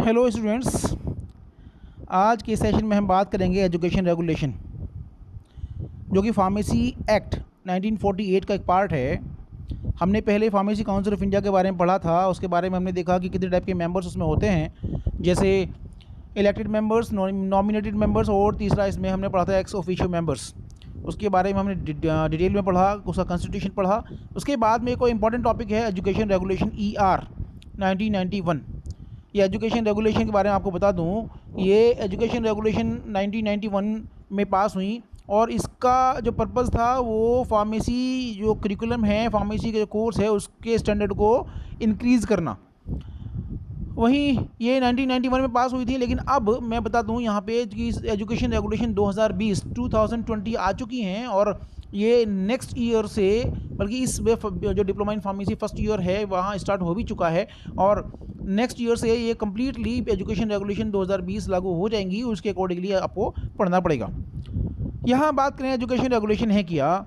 Hello students, आज के session में हम बात करेंगे एजुकेशन रेगुलेशन, जो कि फार्मेसी एक्ट 1948 का एक पार्ट है। हमने पहले फार्मेसी काउंसिल ऑफ इंडिया के बारे में पढ़ा था। उसके बारे में हमने देखा कि कितने टाइप के मेंबर्स उसमें होते हैं, जैसे इलेक्टेड मेंबर्स, नॉमिनेटेड मेंबर्स, और तीसरा इसमें हमने पढ़ा था एक्स ऑफिशियो मेंबर्स। उसके बारे में हमने डिटेल में पढ़ा, उसका कॉन्स्टिट्यूशन पढ़ा। उसके बाद में कोई इंपॉर्टेंट टॉपिक है एजुकेशन रेगुलेशन ER 1991। ये एजुकेशन रेगुलेशन के बारे में आपको बता दूं, ये एजुकेशन रेगुलेशन 1991 में पास हुई और इसका जो पर्पज़ था वो फार्मेसी जो करिकुलम है, फार्मेसी का जो कोर्स है, उसके स्टैंडर्ड को इंक्रीज़ करना। वहीं ये 1991 में पास हुई थी, लेकिन अब मैं बता दूं यहाँ पे कि एजुकेशन रेगुलेशन 2020 आ चुकी हैं और ये नेक्स्ट ईयर से, बल्कि इस जो diploma in pharmacy first year है वहाँ स्टार्ट हो भी चुका है और नेक्स्ट ईयर से ये कम्प्लीटली एजुकेशन रेगुलेशन 2020 लागू हो जाएंगी। उसके अकॉर्डिंगली आपको पढ़ना पड़ेगा। यहाँ बात करें एजुकेशन रेगुलेशन है क्या,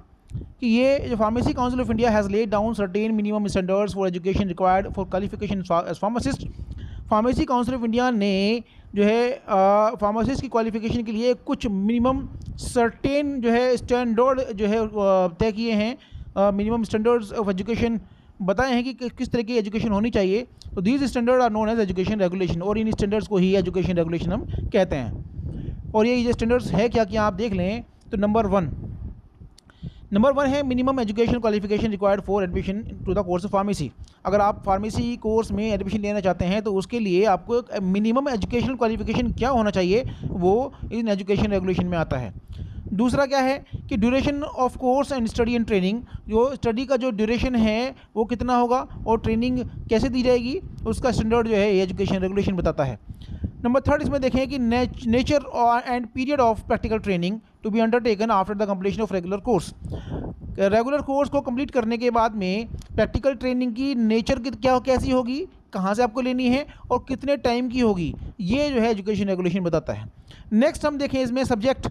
कि ये जो pharmacy council of India has laid down certain minimum standards for education required for qualification as pharmacist. Pharmacy council of India ने जो है फार्मासिस्ट की क्वालिफिकेशन के लिए कुछ मिनिमम सर्टेन जो है स्टैंडर्ड जो है तय किए हैं। मिनिमम स्टैंडर्ड्स ऑफ एजुकेशन बताए हैं कि किस तरह की एजुकेशन होनी चाहिए। तो these standard are known as education regulation, और इन स्टैंडर्ड्स को ही एजुकेशन रेगुलेशन हम कहते हैं। और ये स्टैंडर्ड्स है क्या कि आप देख लें तो नंबर वन है minimum education qualification required for admission to the course of pharmacy. अगर आप फार्मेसी कोर्स में एडमिशन लेना चाहते हैं तो उसके लिए आपको एक मिनिमम एजुकेशनल क्वालिफिकेशन क्या होना चाहिए, वो इन एजुकेशन रेगुलेशन में आता है। दूसरा क्या है कि duration of course and study and training, जो स्टडी का जो ड्यूरेशन है वो कितना होगा और ट्रेनिंग कैसे दी जाएगी, उसका स्टैंडर्ड जो है एजुकेशन रेगुलेशन बताता है। नंबर थर्ड इसमें देखें कि nature and period of practical training to be undertaken after the completion of regular course. Regular course को कंप्लीट करने के बाद में प्रैक्टिकल ट्रेनिंग की नेचर क्या कैसी होगी, कहाँ से आपको लेनी है और कितने टाइम की होगी, ये जो है एजुकेशन रेगुलेशन बताता है। नेक्स्ट हम देखें इसमें subject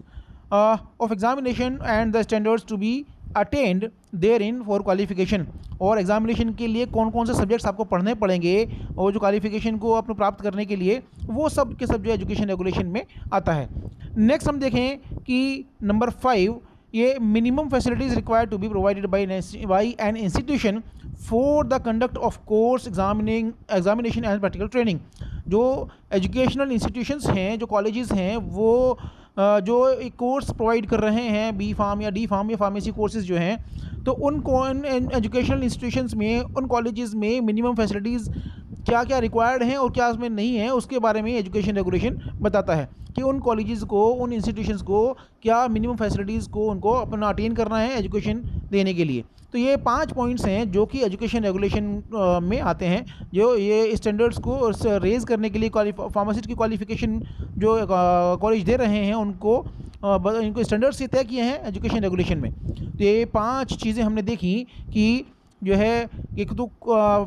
of examination and the standards to be attend therein for qualification, और एग्जामिनेशन के लिए कौन कौन से सब्जेक्ट्स आपको पढ़ने पड़ेंगे और जो क्वालिफिकेशन को अपने प्राप्त करने के लिए, वो सब के सब जो एजुकेशन रेगुलेशन में आता है। नेक्स्ट हम देखें कि नंबर 5, ये minimum facilities required to be provided by an institution for the conduct of course examination and practical training. जो एजुकेशनल इंस्टीट्यूशंस हैं, जो कॉलेजेस हैं, वो जो एक कोर्स प्रोवाइड कर रहे हैं, बी फार्म या डी फार्म या फार्मेसी कोर्सेज जो हैं, तो उन एजुकेशनल इंस्टीट्यूशंस में, उन कॉलेजेस में मिनिमम फैसिलिटीज़ क्या क्या रिक्वायर्ड हैं और क्या उसमें नहीं है, उसके बारे में एजुकेशन रेगुलेशन बताता है कि उन कॉलेजेस को, उन इंस्टीट्यूशंस को क्या मिनिमम फैसिलिटीज़ को उनको अपना अटेन करना है एजुकेशन देने के लिए। तो ये 5 पॉइंट्स हैं जो कि एजुकेशन रेगुलेशन में आते हैं, जो ये स्टैंडर्ड्स को रेज़ करने के लिए फार्मासिस्ट की क्वालिफिकेशन जो कॉलेज दे रहे हैं उनको इनको स्टैंडर्ड्स से तय किए हैं एजुकेशन रेगुलेशन में। तो ये 5 चीज़ें हमने देखी कि जो है एक तो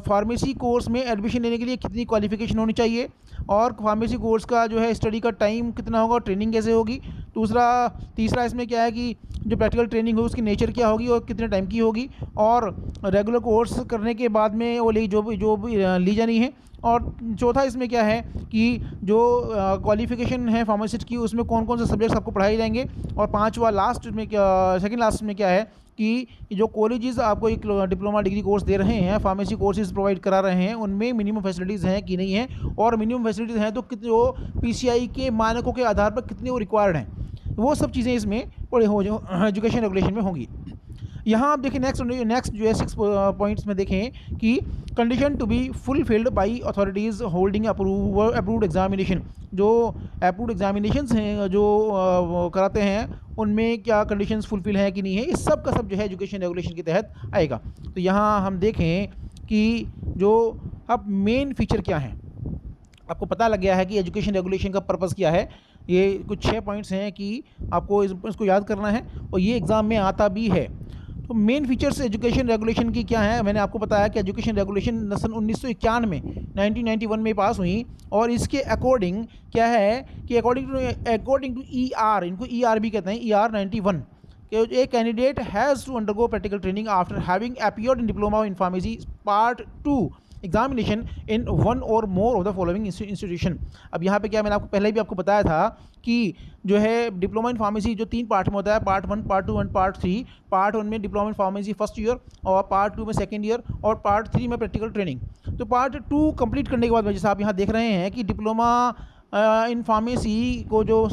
फार्मेसी कोर्स में एडमिशन लेने के लिए कितनी क्वालिफिकेशन होनी चाहिए, और फार्मेसी कोर्स का जो है स्टडी का टाइम कितना होगा, ट्रेनिंग कैसे होगी। तीसरा इसमें क्या है कि जो प्रैक्टिकल ट्रेनिंग हो उसकी नेचर क्या होगी और कितने टाइम की होगी, और रेगुलर कोर्स करने के बाद में वो जो भी ली जानी है। और चौथा इसमें क्या है कि जो क्वालिफिकेशन है फार्मासिस्ट की, उसमें कौन कौन से सब्जेक्ट्स आपको पढ़ाए जाएंगे। और पांचवा लास्ट में सेकंड लास्ट में क्या है कि जो कॉलेजेस आपको एक डिप्लोमा डिग्री कोर्स दे रहे हैं, फार्मेसी कोर्सेज प्रोवाइड करा रहे हैं, उनमें मिनिमम फैसिलिटीज़ हैं कि नहीं हैं, और मिनिमम फैसिलिटीज़ हैं तो कितने वो PCI के मानकों के आधार पर कितने वो रिक्वायर्ड हैं, वो सब चीज़ें इसमें पढ़े हो जो एजुकेशन रेगुलेशन में होंगी। यहाँ आप देखिए नेक्स्ट जो है 6 पॉइंट्स में देखें कि condition to be fulfilled by authorities holding approved examination. जो अप्रूव्ड एग्जामिनेशंस हैं जो कराते हैं, उनमें क्या कंडीशंस फुलफिल हैं कि नहीं है, इस सब का सब जो है एजुकेशन रेगुलेशन के तहत आएगा। तो यहाँ हम देखें कि जो अब मेन फीचर क्या हैं, आपको पता लग गया है कि एजुकेशन रेगुलेशन का पर्पज़ क्या है। ये कुछ 6 पॉइंट्स हैं कि आपको इसको याद करना है और ये एग्ज़ाम में आता भी है। तो मेन फीचर्स एजुकेशन रेगुलेशन की क्या है, मैंने आपको बताया कि एजुकेशन रेगुलेशन सन 1991 में 1991 में पास हुई, और इसके अकॉर्डिंग क्या है कि अकॉर्डिंग टू ER, इनको ER भी कहते हैं, ER 91, कि a candidate has to undergo practical training after having appeared in diploma in pharmacy part 2 examination in one or more of the following institution. अब यहाँ पे क्या, मैंने आपको पहले भी आपको बताया था कि जो है डिप्लोमा इन फार्मेसी जो 3 पार्ट में होता है, part 1, part 2 and part 3। Part 1 में diploma in pharmacy first year, और पार्ट 2 में सेकेंड ईयर, और पार्ट 3 में प्रैक्टिकल ट्रेनिंग। तो पार्ट 2 कंप्लीट करने के बाद में जैसे आप यहाँ देख रहे हैं कि डिप्लोमा इन फार्मेसी को जो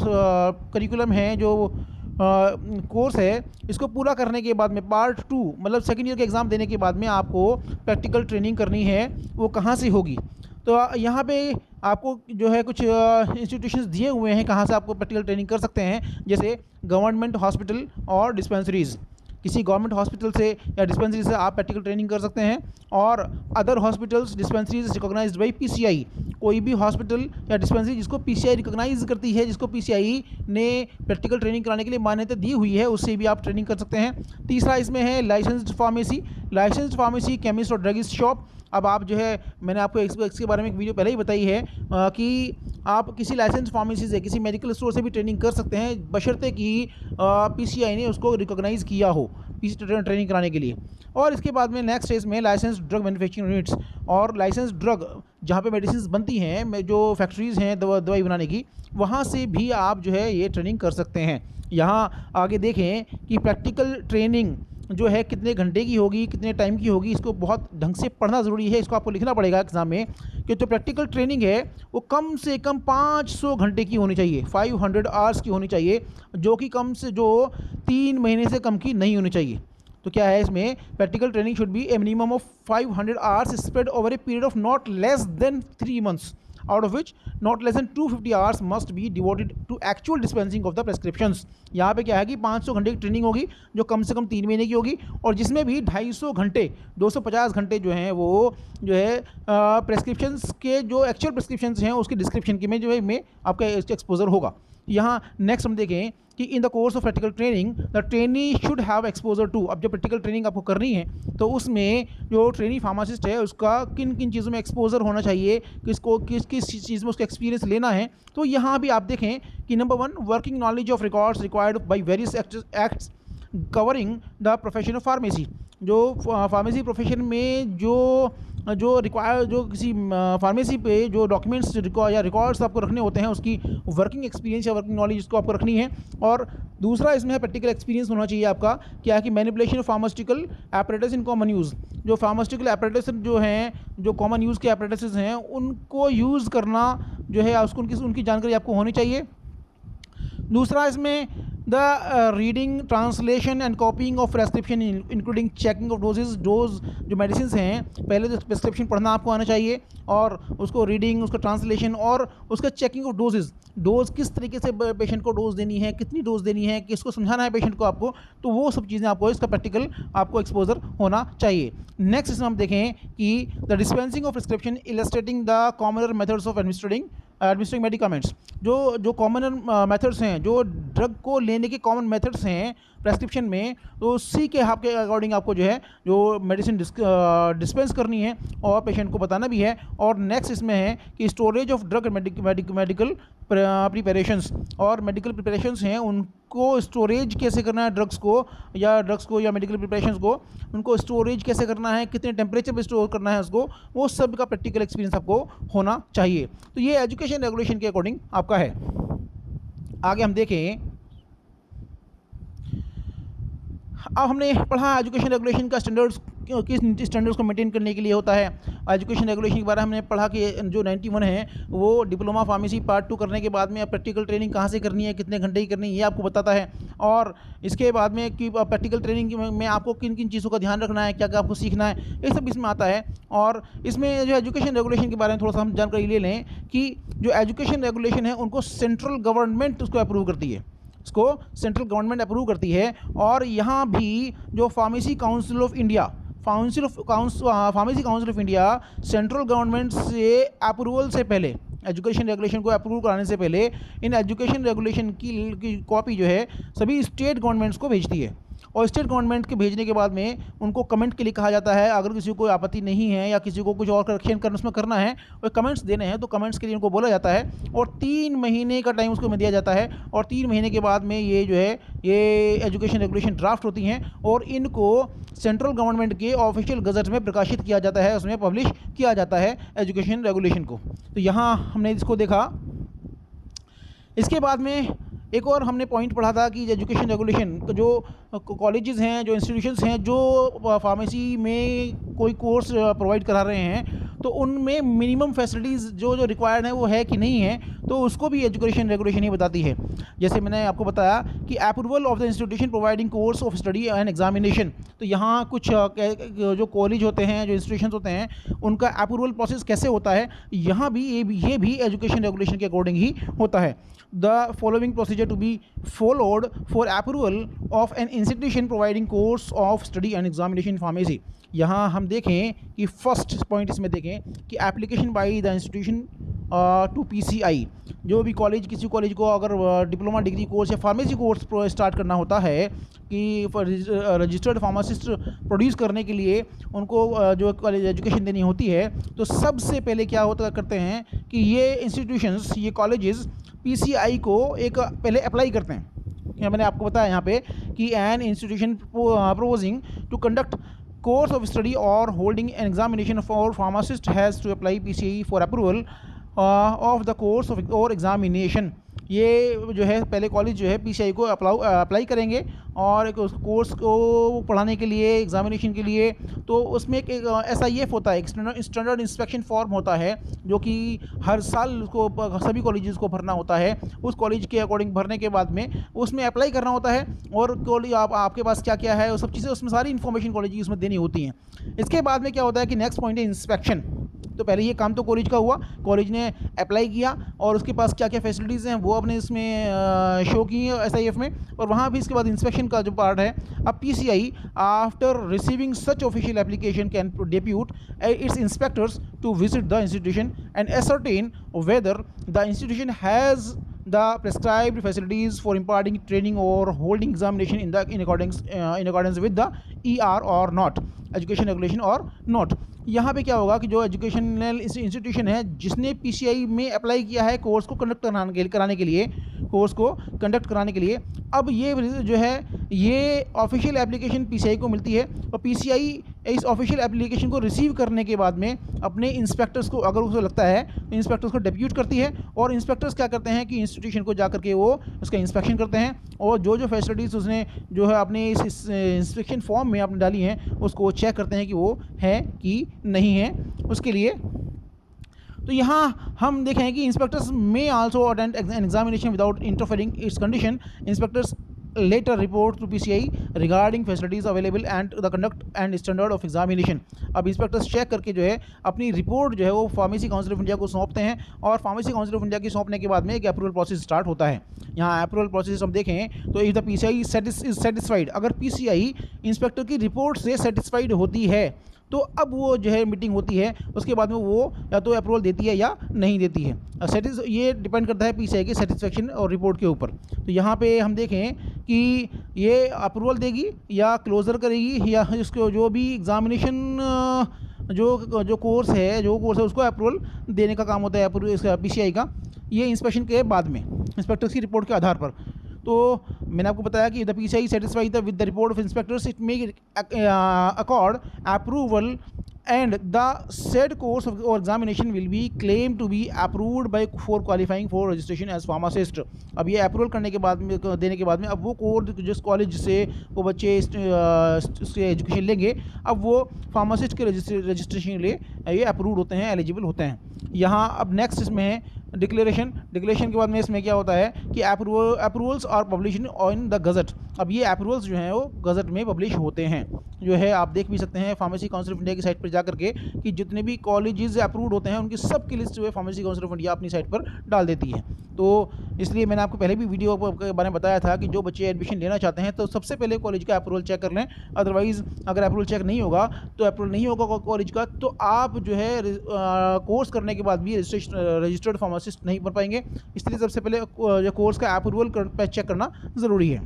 करिकुलम है, जो कोर्स है, इसको पूरा करने के बाद में पार्ट 2 मतलब सेकेंड ईयर के एग्ज़ाम देने के बाद में आपको प्रैक्टिकल ट्रेनिंग करनी है। वो कहाँ से होगी? तो यहाँ पे आपको जो है कुछ इंस्टीट्यूशंस दिए हुए हैं कहाँ से आपको प्रैक्टिकल ट्रेनिंग कर सकते हैं, जैसे गवर्नमेंट हॉस्पिटल और डिस्पेंसरीज़। किसी गवर्नमेंट हॉस्पिटल से या डिस्पेंसरी से आप प्रैक्टिकल ट्रेनिंग कर सकते हैं, और other hospitals dispensaries recognised by PCI. कोई भी हॉस्पिटल या डिस्पेंसरी जिसको पीसीआई रिकॉग्नाइज करती है, जिसको पीसीआई ने प्रैक्टिकल ट्रेनिंग कराने के लिए मान्यता दी हुई है, उससे भी आप ट्रेनिंग कर सकते हैं। तीसरा इसमें है licensed pharmacy. Licensed pharmacy chemist और ड्रगिस्ट शॉप। अब आप जो है, मैंने आपको इसके बारे में एक वीडियो पहले ही बताई है कि आप किसी लाइसेंस फार्मेसी से, किसी मेडिकल स्टोर से भी ट्रेनिंग कर सकते हैं, बशर्ते कि पीसीआई ने उसको रिकॉग्नाइज़ किया हो ट्रेनिंग कराने के लिए। और इसके बाद में नेक्स्ट स्टेज में लाइसेंस ड्रग मैन्युफैक्चरिंग यूनिट्स, और लाइसेंस ड्रग जहाँ पे मेडिसिन बनती हैं, जो फैक्ट्रीज़ हैं दवाई बनाने की, वहाँ से भी आप जो है ये ट्रेनिंग कर सकते हैं। यहाँ आगे देखें कि प्रैक्टिकल ट्रेनिंग जो है कितने घंटे की होगी, कितने टाइम की होगी, इसको बहुत ढंग से पढ़ना ज़रूरी है। इसको आपको लिखना पड़ेगा एग्ज़ाम में कि जो प्रैक्टिकल ट्रेनिंग है वो कम से कम 500 घंटे की होनी चाहिए, 500 आवर्स की होनी चाहिए, जो कि कम से जो 3 महीने से कम की नहीं होनी चाहिए। तो क्या है इसमें, practical training should be A minimum of 500 hours spread over a period of not less than 3 months, out of which not less than 250 hours must be devoted to actual dispensing of the prescriptions। यहाँ पे क्या है कि 500 घंटे की training होगी जो कम से कम 3 महीने की होगी, और जिसमें भी 250 घंटे 250 घंटे जो हैं वो जो है प्रेस्क्रिप्शंस के, जो एक्चुअल प्रेस्क्रिप्शंस हैं उसके डिस्क्रिप्शन के में जो है में आपका एक्सपोजर होगा। यहाँ नेक्स्ट हम देखें कि in the course of practical training the trainee should have exposure to. अब जब प्रैक्टिकल ट्रेनिंग आपको करनी है तो उसमें जो ट्रेनी फार्मासिस्ट है उसका किन किन चीज़ों में एक्सपोजर होना चाहिए, किसको किस किस चीज़ में उसका एक्सपीरियंस लेना है। तो यहाँ भी आप देखें कि number 1, working knowledge of records required by various acts covering the profession of pharmacy. जो फार्मेसी प्रोफेशन में जो रिक्वायर, जो किसी फार्मेसी पे जो डॉक्यूमेंट्स या रिकॉर्ड्स आपको रखने होते हैं, उसकी वर्किंग एक्सपीरियंस या वर्किंग नॉलेज इसको आपको रखनी है। और दूसरा इसमें है प्रैक्टिकल एक्सपीरियंस होना चाहिए आपका, क्या है कि manipulation of pharmaceutical apparatus in common use. जो फार्मास्यूटिकल एपरेटस जो हैं, जो कॉमन यूज़ के एपरेटस हैं, उनको यूज़ करना जो है उसको उनकी जानकारी आपको होनी चाहिए। दूसरा इसमें the reading, translation and कॉपिंग of prescription including checking of dose जो मेडिसिन हैं, पहले तो प्रेस्क्रिप्शन पढ़ना आपको आना चाहिए, और उसको रीडिंग, उसका ट्रांसलेशन और उसका चेकिंग ऑफ डोज किस तरीके से पेशेंट को डोज देनी है, कितनी डोज देनी है, किसको समझाना है पेशेंट को आपको, तो वो सब चीज़ें आपको इसका प्रैक्टिकल आपको एक्सपोजर होना चाहिए। नेक्स्ट इसमें हम देखें कि the dispensing of prescription illustrating the commoner methods of administrating medicaments. जो कॉमन मेथड्स हैं, जो ड्रग को लेने के कॉमन मेथड्स हैं प्रेस्क्रिप्शन में, तो उसी के आपके अकॉर्डिंग आपको जो है जो मेडिसिन डिस्पेंस करनी है और पेशेंट को बताना भी है। और नेक्स्ट इसमें है कि storage of drug medical preparations, और मेडिकल प्रिपरेशंस हैं उनको स्टोरेज कैसे करना है, ड्रग्स को या मेडिकल प्रिपरेशंस को, उनको स्टोरेज कैसे करना है, कितने टेम्परेचर पे स्टोर करना है उसको, वो सब का प्रैक्टिकल एक्सपीरियंस आपको होना चाहिए। तो ये एजुकेशन रेगुलेशन के अकॉर्डिंग आपका है। आगे हम देखें, अब हमने पढ़ा एजुकेशन रेगुलेशन का स्टैंडर्ड्स, किस स्टैंडर्ड्स को मेंटेन करने के लिए होता है। एजुकेशन रेगुलेशन के बारे में हमने पढ़ा कि जो 91 है वो डिप्लोमा फार्मेसी पार्ट 2 करने के बाद में प्रैक्टिकल ट्रेनिंग कहाँ से करनी है, कितने घंटे की करनी है, ये आपको बताता है। और इसके बाद में कि प्रैक्टिकल ट्रेनिंग में आपको किन किन चीज़ों का ध्यान रखना है, क्या क्या आपको सीखना है, ये सब इसमें आता है। और इसमें जो एजुकेशन रेगुलेशन के बारे में थोड़ा सा हम जानकारी ले लें कि जो एजुकेशन रेगुलेशन है उनको सेंट्रल गवर्नमेंट उसको अप्रूव करती है, इसको सेंट्रल गवर्नमेंट अप्रूव करती है। और यहाँ भी जो pharmacy council of India, pharmacy council of India central government से अप्रूवल से पहले, एजुकेशन रेगुलेशन को अप्रूव कराने से पहले इन एजुकेशन रेगुलेशन की कॉपी जो है सभी स्टेट गवर्नमेंट्स को भेजती है। और स्टेट गवर्नमेंट के भेजने के बाद में उनको कमेंट के लिए कहा जाता है। अगर किसी को कोई आपत्ति नहीं है या किसी को कुछ और करेक्शन करना उसमें करना है और कमेंट्स देने हैं तो कमेंट्स के लिए उनको बोला जाता है और 3 महीने का टाइम उसको दिया जाता है और 3 महीने के बाद में ये जो है ये एजुकेशन रेगुलेशन ड्राफ्ट होती हैं और इनको सेंट्रल गवर्नमेंट के ऑफिशियल गजट में प्रकाशित किया जाता है, उसमें पब्लिश किया जाता है एजुकेशन रेगुलेशन को। तो यहाँ हमने इसको देखा। इसके बाद में एक और हमने पॉइंट पढ़ा था कि एजुकेशन रेगुलेशन जो कॉलेजेस हैं, जो इंस्टीट्यूशंस हैं जो फार्मेसी में कोई कोर्स प्रोवाइड करा रहे हैं तो उनमें मिनिमम फैसिलिटीज़ जो जो रिक्वायर्ड है वो है कि नहीं है, तो उसको भी एजुकेशन रेगुलेशन ही बताती है। जैसे मैंने आपको बताया कि approval of the institution providing course of study and examination, तो यहाँ कुछ जो कॉलेज होते हैं, जो इंस्टीट्यूशन होते हैं, उनका अप्रूवल प्रोसेस कैसे होता है, यहाँ भी ये भी एजुकेशन रेगुलेशन के अकॉर्डिंग ही होता है। The following procedure to be followed for approval of an institution providing course of study and examination in pharmacy. यहाँ हम देखें कि फर्स्ट पॉइंट इसमें देखें कि application by the institution to PCI, जो भी कॉलेज, किसी कॉलेज को अगर डिप्लोमा डिग्री कोर्स या फार्मेसी कोर्स स्टार्ट करना होता है कि रजिस्टर्ड फार्मासिस्ट प्रोड्यूस करने के लिए उनको जो कॉलेज एजुकेशन देनी होती है, तो सबसे पहले क्या होता करते हैं कि ये इंस्टीट्यूशंस, ये कॉलेजेस पीसीआई को एक पहले अप्लाई करते हैं। मैंने आपको बताया यहाँ पे कि an institution proposing to conduct course of study or holding an examination for pharmacist has to apply PCI for approval of the course of or examination। ये जो है पहले कॉलेज जो है पीसीआई को अप्लाई करेंगे और एक कोर्स को पढ़ाने के लिए, एग्जामिनेशन के लिए, तो उसमें एक SIF होता है, एक स्टैंडर्ड इंस्पेक्शन फॉर्म होता है जो कि हर साल उसको सभी कॉलेजेस को भरना होता है। उस कॉलेज के अकॉर्डिंग भरने के बाद में उसमें अप्लाई करना होता है और कॉलेज आपके पास क्या क्या है वो सब चीज़ें उसमें सारी इन्फॉर्मेशन कॉलेज की उसमें देनी होती हैं। इसके बाद में क्या होता है कि नेक्स्ट पॉइंट है इंस्पेक्शन। तो पहले ये काम तो कॉलेज का हुआ, कॉलेज ने अप्लाई किया और उसके पास क्या क्या फैसिलिटीज़ हैं वो अपने इसमें शो की हैं SIF में, और वहाँ भी इसके बाद इंस्पेक्शन का जो पार्ट है। अब PCI after receiving such official application can depute its inspectors to visit the institution and ascertain whether the institution has the prescribed facilities for imparting training or holding examination in accordance with the ER or not, education regulation और not. यहाँ पे क्या होगा कि जो educational institution है जिसने PCI में अप्लाई किया है कोर्स को कंडक्ट कराने के लिए, कोर्स को कंडक्ट कराने के लिए, अब ये जो है ये ऑफिशियल एप्लीकेशन PCI को मिलती है और PCI इस ऑफिशियल एप्लीकेशन को रिसीव करने के बाद में अपने इंस्पेक्टर्स को, अगर उसको लगता है तो इंस्पेक्टर्स को डेप्यूट करती है और इंस्पेक्टर्स क्या करते हैं कि इंस्टीट्यूशन को जा करके वो उसका इंस्पेक्शन करते हैं और जो फैसिलिटीज़ उसने जो है अपने इस इंस्पेक्शन फॉर्म में आपने डाली हैं उसको चेक करते हैं कि वो है कि नहीं है उसके लिए। तो यहाँ हम देखें कि इंस्पेक्टर्स में also attend an examination without interfering it's condition. Inspectors later report to PCI regarding facilities available and the conduct and standard of examination। अब इंस्पेक्टर्स चेक करके जो है अपनी रिपोर्ट जो है वो फार्मेसी काउंसिल ऑफ इंडिया को सौंपते हैं और फार्मेसी काउंसिल ऑफ इंडिया की सौंपने के बाद में एक अप्रूवल प्रोसेस स्टार्ट होता है। यहाँ अप्रूवल प्रोसेस हम देखें तो if the PCI is satisfied, अगर PCI इंस्पेक्टर की रिपोर्ट से सेटिस्फाइड होती है तो अब वो जो है मीटिंग होती है, उसके बाद में वो या तो अप्रूवल देती है या नहीं देती है। ये डिपेंड करता है PCI के सेटिस्फेक्शन और रिपोर्ट के ऊपर। तो यहाँ पे हम देखें कि ये अप्रूवल देगी या क्लोज़र करेगी या इसको जो भी एग्ज़ामिनेशन जो कोर्स है उसको अप्रूवल देने का काम होता है इसका PCI का, ये इंस्पेक्शन के बाद में इंस्पेक्टर्स की रिपोर्ट के आधार पर। तो मैंने आपको बताया कि the PCI satisfied with the report of inspectors it may accord approval and the said course of or examination will be claimed to be approved by for qualifying for registration as pharmacist। अब ये approval करने के बाद में देने के बाद में अब वो कोर्स जिस कॉलेज से वो बच्चे उसके एजुकेशन लेंगे अब वो फार्मासिस्ट के रजिस्ट्रेशन के लिए ये अप्रूव्ड होते हैं, एलिजिबल होते हैं। यहाँ अब नेक्स्ट इसमें है डिक्लेरेशन के बाद में इसमें क्या होता है कि approvals are publish on the gazette. अब ये अप्रूवल्स जो हैं वो गज़ट में पब्लिश होते हैं, जो है आप देख भी सकते हैं फार्मेसी काउंसिल ऑफ इंडिया की साइट पर जा करके कि जितने भी कॉलेजेस अप्रूव्ड होते हैं उनकी सब की लिस्ट जो है फार्मेसी काउंसिल ऑफ इंडिया अपनी साइट पर डाल देती है। तो इसलिए मैंने आपको पहले भी वीडियो के बारे में बताया था कि जो बच्चे एडमिशन लेना चाहते हैं तो सबसे पहले कॉलेज का अप्रूवल चेक कर लें, अदरवाइज़ अगर अप्रूवल चेक नहीं होगा तो अप्रूवल नहीं होगा कॉलेज का तो आप जो है कोर्स करने के बाद भी रजिस्टर्ड फार्मासिस्ट नहीं बन पाएंगे। इसलिए सबसे पहले जो कोर्स का अप्रूवल चेक करना ज़रूरी है।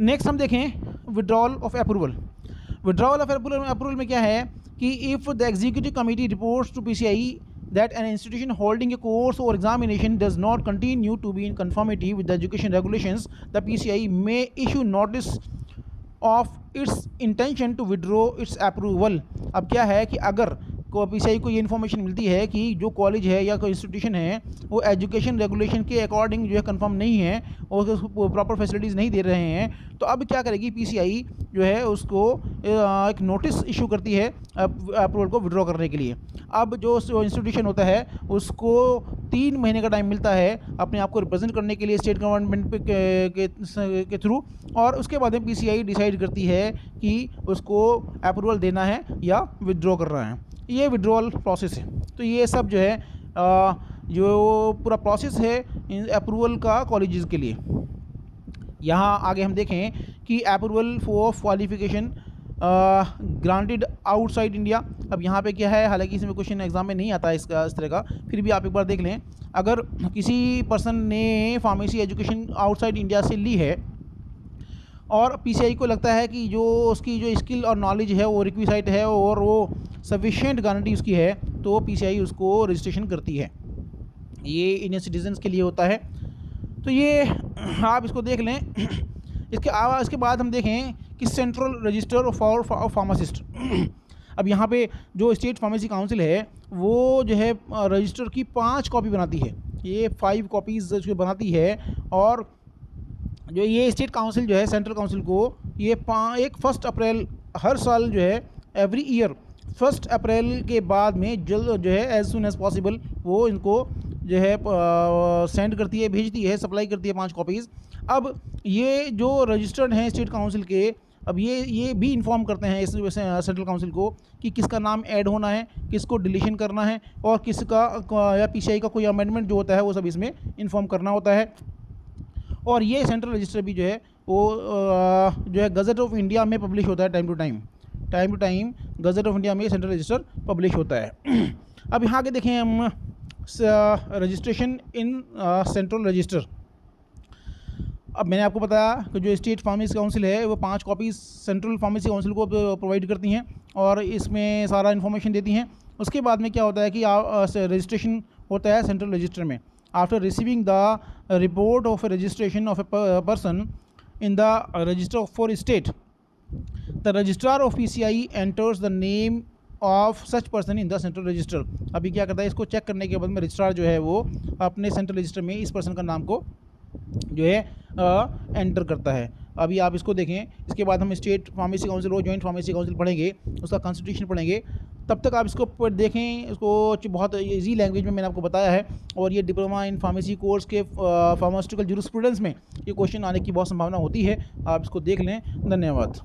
नेक्स्ट हम देखें withdrawal of approval. Withdrawal of approval में क्या है कि if the executive committee reports to PCI that an institution holding a course or examination does not continue to be in conformity with the education regulations, the PCI may issue notice of its intention to withdraw its approval। अब क्या है कि अगर PCI को ये information मिलती है कि जो कॉलेज है या कोई इंस्टीट्यूशन है वो एजुकेशन रेगुलेशन के अकॉर्डिंग जो है कंफर्म नहीं है और उसको प्रॉपर फैसिलिटीज़ नहीं दे रहे हैं, तो अब क्या करेगी PCI जो है उसको एक नोटिस इशू करती है अप्रूवल को विड्रॉ करने के लिए। अब जो इंस्टीट्यूशन होता है उसको 3 महीने का टाइम मिलता है अपने आप को रिप्रेजेंट करने के लिए स्टेट गवर्नमेंट के थ्रू, और उसके बाद में PCI डिसाइड करती है कि उसको अप्रूवल देना है या विड्रॉ करना है। ये विड्रॉल प्रोसेस है। तो ये सब जो है जो पूरा प्रोसेस है अप्रूवल का कॉलेजेस के लिए। यहाँ आगे हम देखें कि approval for qualification granted outside India. अब यहाँ पे क्या है, हालांकि इसमें क्वेश्चन एग्जाम में नहीं आता है इसका इस तरह का, फिर भी आप एक बार देख लें। अगर किसी पर्सन ने फार्मेसी एजुकेशन आउटसाइड इंडिया से ली है और PCI को लगता है कि जो उसकी जो स्किल और नॉलेज है वो रिक्विसाइट है और वो सफिशिएंट गारंटी उसकी है, तो PCI उसको रजिस्ट्रेशन करती है। ये इंडियन सिटीजन्स के लिए होता है। तो ये आप इसको देख लें। इसके बाद हम देखें कि सेंट्रल रजिस्टर फॉर फार्मासिस्ट। अब यहाँ पे जो स्टेट फार्मेसी काउंसिल है वो जो है रजिस्टर की 5 कॉपी बनाती है। ये 5 कॉपीज़ जो बनाती है, और जो ये स्टेट काउंसिल जो है सेंट्रल काउंसिल को ये 1 अप्रैल हर साल जो है एवरी ईयर 1 अप्रैल के बाद में जल्द जो है एज सुन एज पॉसिबल वो इनको जो है सेंड करती है, भेजती है, सप्लाई करती है 5 कॉपीज़। अब ये जो रजिस्टर्ड हैं स्टेट काउंसिल के, अब ये भी इन्फॉर्म करते हैं इस सेंट्रल काउंसिल को कि किसका नाम ऐड होना है, किसको डिलीशन करना है, और किसका या PCI का कोई अमेंडमेंट जो होता है वो सब इसमें इन्फॉर्म करना होता है। और ये सेंट्रल रजिस्टर भी जो है वो जो है गज़ट ऑफ इंडिया में पब्लिश होता है time to time gazette of India में सेंट्रल रजिस्टर पब्लिश होता है। अब यहाँ के देखें हम रजिस्ट्रेशन इन सेंट्रल रजिस्टर। अब मैंने आपको बताया कि जो स्टेट फार्मेसी काउंसिल है वो 5 कॉपीज़ सेंट्रल फार्मेसी काउंसिल को प्रोवाइड करती हैं और इसमें सारा इन्फॉर्मेशन देती हैं। उसके बाद में क्या होता है कि रजिस्ट्रेशन होता है सेंट्रल रजिस्टर में। After receiving the report of registration of a person in the register for state, the registrar of PCI enters the name of such person in the central register. अभी क्या करता है, इसको check करने के बाद में रजिस्ट्रार जो है वो अपने सेंट्रल रजिस्टर में इस पर्सन का नाम को जो है एंटर करता है। अभी आप इसको देखें। इसके बाद हम स्टेट फार्मेसी काउंसिल और जॉइंट फार्मेसी काउंसिल पढ़ेंगे, उसका कॉन्स्टिट्यूशन पढ़ेंगे। तब तक आप इसको देखें, इसको बहुत इजी लैंग्वेज में मैंने आपको बताया है। और ये डिप्लोमा इन फार्मेसी कोर्स के फार्मास्यूटिकल जूरिस्प्रूडेंस में ये क्वेश्चन आने की बहुत संभावना होती है। आप इसको देख लें। धन्यवाद।